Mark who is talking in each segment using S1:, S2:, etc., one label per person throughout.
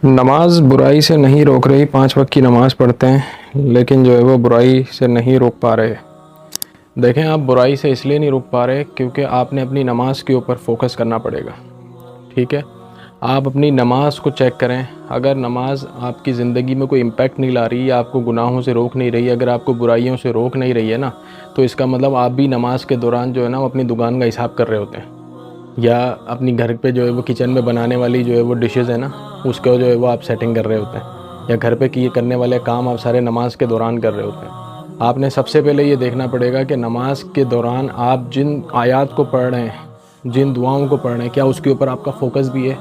S1: नमाज बुराई से नहीं रोक रही। 5 वक्त की नमाज़ पढ़ते हैं लेकिन जो है वो बुराई से नहीं रोक पा रहे। देखें, आप बुराई से इसलिए नहीं रोक पा रहे क्योंकि आपने अपनी नमाज़ के ऊपर फोकस करना पड़ेगा। ठीक है, आप अपनी नमाज़ को चेक करें। अगर नमाज आपकी ज़िंदगी में कोई इम्पैक्ट नहीं ला रही, आपको गुनाहों से रोक नहीं रही, अगर आपको बुराइयों से रोक नहीं रही है ना, तो इसका मतलब आप भी नमाज के दौरान जो है ना वो अपनी दुकान का हिसाब कर रहे होते हैं, या अपनी घर पे जो है वो किचन में बनाने वाली जो है वो डिशेज़ है ना, उसका जो है वो आप सेटिंग कर रहे होते हैं, या घर पे किए करने वाले काम आप सारे नमाज के दौरान कर रहे होते हैं। आपने सबसे पहले ये देखना पड़ेगा कि नमाज के दौरान आप जिन आयात को पढ़ रहे हैं, जिन दुआओं को पढ़ रहे हैं, क्या उसके ऊपर आपका फ़ोकस भी है,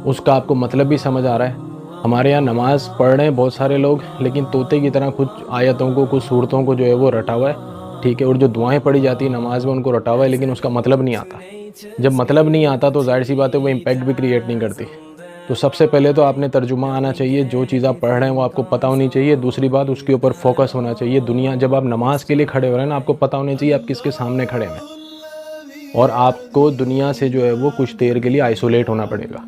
S1: उसका आपको मतलब भी समझ आ रहा है। हमारे यहाँ नमाज़ पढ़ रहे हैं बहुत सारे लोग, लेकिन तोते की तरह कुछ आयतों को, कुछ सूरतों को जो है वो रटा हुआ है। ठीक है, और जो दुआएं पढ़ी जाती है नमाज में उनको रटा हुआ है, लेकिन उसका मतलब नहीं आता। जब मतलब नहीं आता तो जाहिर सी बात है वो इम्पैक्ट भी क्रिएट नहीं करती। तो सबसे पहले तो आपने तर्जुमा आना चाहिए, जो चीज़ आप पढ़ रहे हैं वो आपको पता होनी चाहिए। दूसरी बात, उसके ऊपर फोकस होना चाहिए। दुनिया, जब आप नमाज के लिए खड़े हो रहे हैं ना, आपको पता होना चाहिए आप किसके सामने खड़े हैं, और आपको दुनिया से जो है वो कुछ देर के लिए आइसोलेट होना पड़ेगा।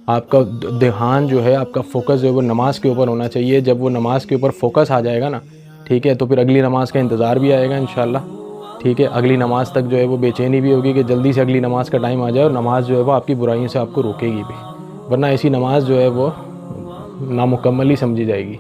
S1: आपका ध्यान जो है, आपका फोकस जो है वो नमाज के ऊपर होना चाहिए। जब वो नमाज के ऊपर फोकस आ जाएगा ना, ठीक है, तो फिर अगली नमाज का इंतज़ार भी आएगा इंशाल्लाह। ठीक है, अगली नमाज तक जो है वो बेचैनी भी होगी कि जल्दी से अगली नमाज का टाइम आ जाए, और नमाज जो है वो आपकी बुराइयों से आपको रोकेगी भी, वरना ऐसी नमाज जो है वो नामुकम्मल ही समझी जाएगी।